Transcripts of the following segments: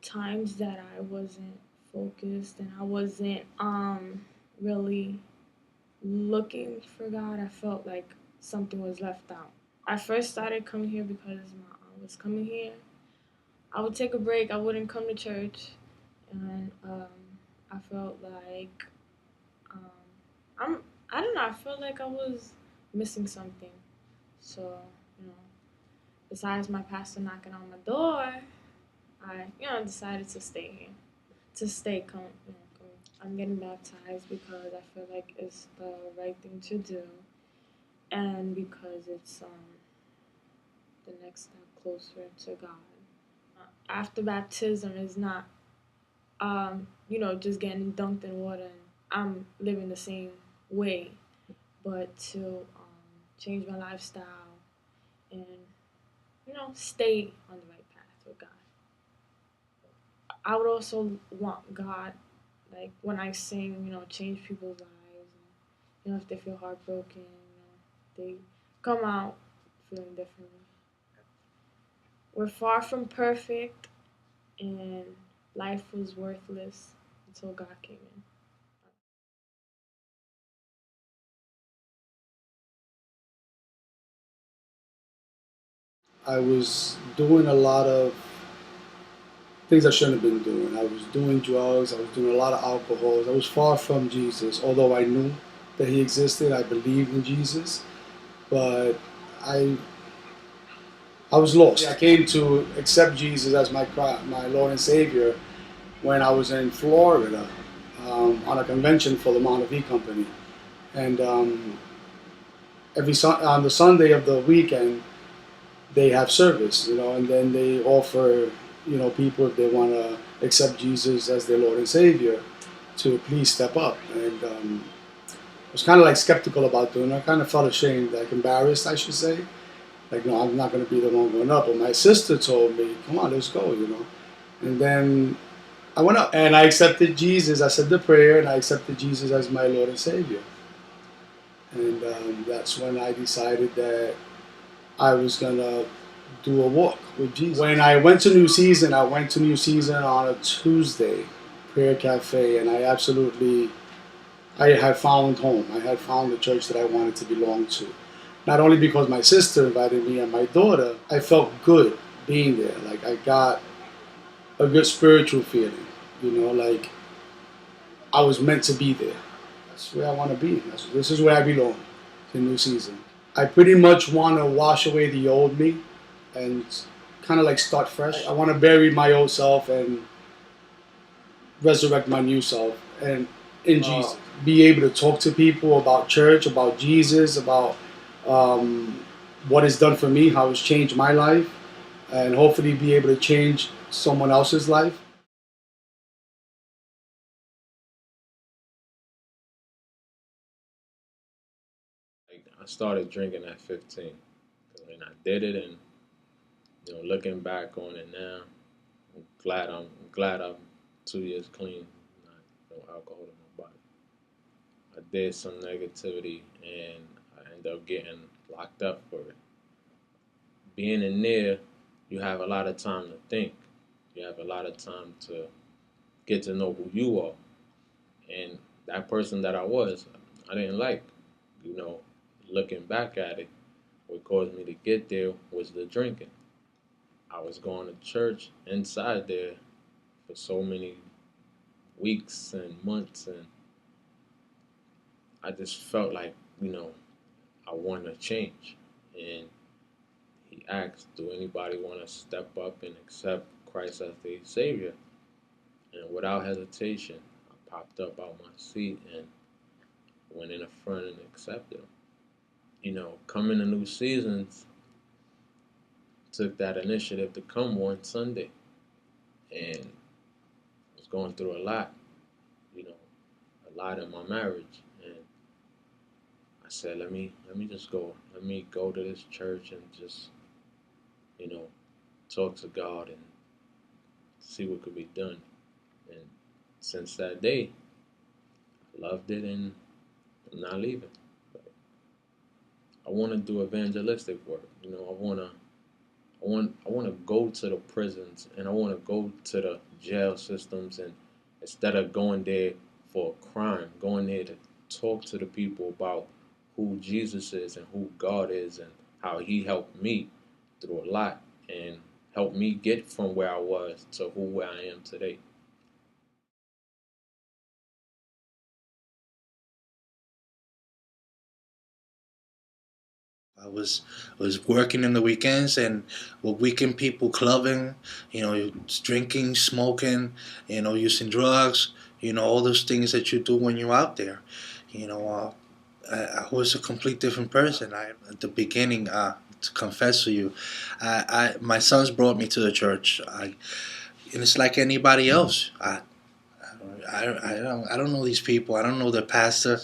times that I wasn't focused and I wasn't really looking for God. I felt like something was left out. I first started coming here because my aunt was coming here. I would take a break. I wouldn't come to church, and I felt like um, I'm. I don't know. I felt like I was missing something. So you know, besides my pastor knocking on my door, I decided to stay here, to stay come. I'm getting baptized because I feel like it's the right thing to do, and because it's the next step closer to God. After baptism is not just getting dunked in water and I'm living the same way, but to change my lifestyle and stay on the right path with God. I would also want God, like when I sing, change people's lives. And, if they feel heartbroken, they come out feeling differently. We're far from perfect, and life was worthless until God came in. I was doing a lot of things I shouldn't have been doing. I was doing drugs. I was doing a lot of alcohol. I was far from Jesus. Although I knew that He existed, I believed in Jesus, but I I was lost. I came to accept Jesus as my Lord and Savior when I was in Florida on a convention for the Montevideo Company, and on the Sunday of the weekend they have service, and then they offer, people if they want to accept Jesus as their Lord and Savior to please step up. And I was kind of like skeptical about doing it. I kind of felt ashamed, like embarrassed, I should say. Like, no, I'm not going to be the one going up. But my sister told me, come on, let's go. And then I went up and I accepted Jesus. I said the prayer and I accepted Jesus as my Lord and Savior. And that's when I decided that I was gonna do a walk with Jesus. When I went to New Season, I went to New Season on a Tuesday, prayer cafe, and I had found home. I had found the church that I wanted to belong to. Not only because my sister invited me and my daughter, I felt good being there. Like I got a good spiritual feeling, like I was meant to be there. That's where I want to be. This is where I belong, in New Season. I pretty much want to wash away the old me and kind of like start fresh. I want to bury my old self and resurrect my new self and in Jesus. Be able to talk to people about church, about Jesus, about um, what it's done for me, how it's changed my life, and hopefully be able to change someone else's life. Like, I started drinking at 15, and I did it, and looking back on it now, I'm glad I'm 2 years clean, not no alcohol in my body. I did some negativity, and I ended up getting locked up for it. Being in there, you have a lot of time to think. You have a lot of time to get to know who you are, and that person that I was, I didn't like. You know, looking back at it, what caused me to get there was the drinking. I was going to church inside there for so many weeks and months, and I just felt like, I wanted to change. And he asked, do anybody want to step up and accept Christ as their Savior? And without hesitation, I popped up out my seat and went in the front and accepted him. Coming to new seasons, took that initiative to come one Sunday, and was going through a lot, you know, a lot in my marriage, and I said, let me just go, let me go to this church and just, you know, talk to God and see what could be done. And since that day, I loved it, and I'm not leaving. But I want to do evangelistic work. I want to go to the prisons and I want to go to the jail systems, and instead of going there for a crime, going there to talk to the people about who Jesus is and who God is and how He helped me through a lot and helped me get from where I was to who I am today. I was working in the weekends and with weekend people clubbing, drinking, smoking, using drugs, all those things that you do when you're out there. You know, I was a complete different person. At the beginning, to confess to you, my sons brought me to the church. And it's like anybody else. I don't know these people. I don't know the pastor,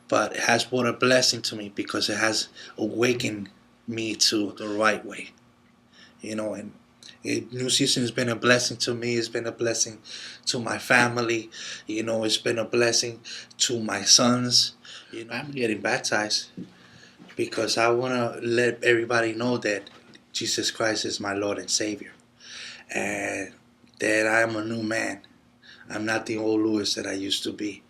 but it has brought a blessing to me because it has awakened me to the right way, and New Season has been a blessing to me. It's been a blessing to my family. It's been a blessing to my sons. I'm getting baptized because I want to let everybody know that Jesus Christ is my Lord and Savior, and that I am a new man. I'm not the old Lewis that I used to be.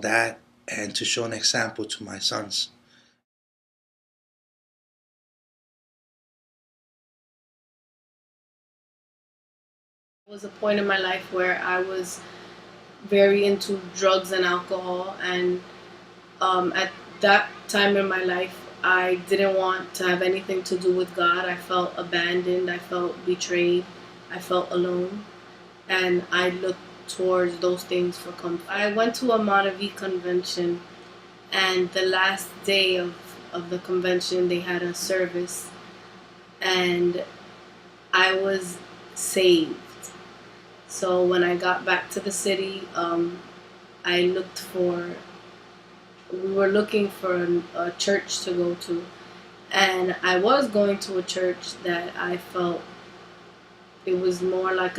That, and to show an example to my sons. There was a point in my life where I was very into drugs and alcohol, and at that time in my life, I didn't want to have anything to do with God. I felt abandoned, I felt betrayed, I felt alone, and I looked towards those things for comfort. I went to a Montevideo convention, and the last day of the convention, they had a service, and I was saved. So when I got back to the city, we were looking for a church to go to. And I was going to a church that I felt it was more like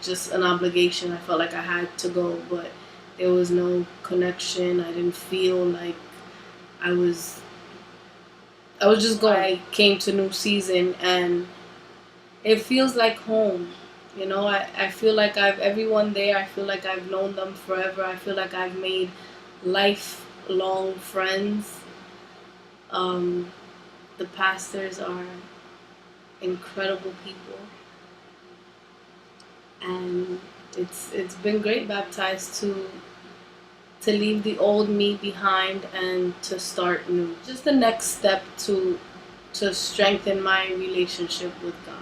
just an obligation. I felt like I had to go, but there was no connection. I didn't feel like I was just going. I came to New Season and it feels like home. I feel like everyone there, I feel like I've known them forever. I feel like I've made lifelong friends. The pastors are incredible people. And it's been great baptized to leave the old me behind and to start new. Just the next step to strengthen my relationship with God.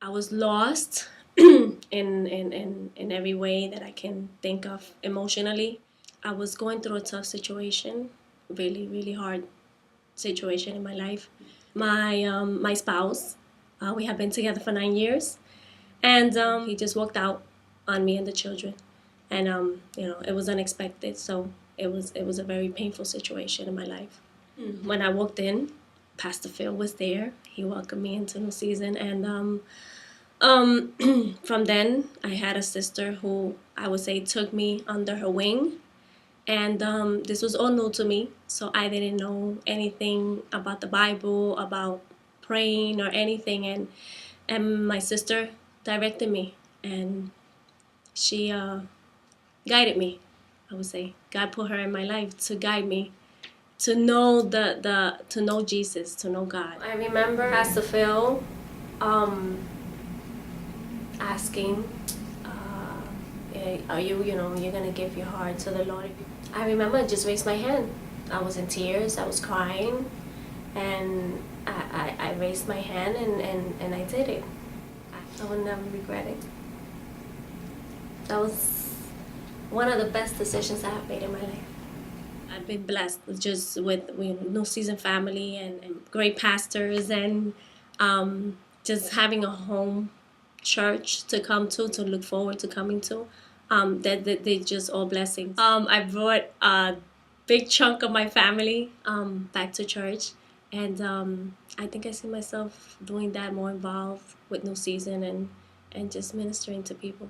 I was lost in every way that I can think of emotionally. I was going through a tough situation, really, really hard situation in my life. My spouse, we have been together for 9 years, and he just walked out on me and the children, and it was unexpected. So it was a very painful situation in my life. When I walked in, Pastor Phil was there. He welcomed me into New Season, and from then, I had a sister who I would say took me under her wing, and this was all new to me, so I didn't know anything about the Bible, about praying or anything, and my sister directed me, and she guided me. I would say God put her in my life to guide me to know to know Jesus, to know God. I remember Pastor Phil asking, are you're gonna give your heart to the Lord? I remember I just raised my hand. I was in tears, I was crying, and I raised my hand and I did it. I will never regret it. That was one of the best decisions I have made in my life. I've been blessed just with New Season family and great pastors, and just having a home church to come to look forward to coming to. That they just all blessings. I brought a big chunk of my family back to church, and I think I see myself doing that, more involved with New Season and just ministering to people.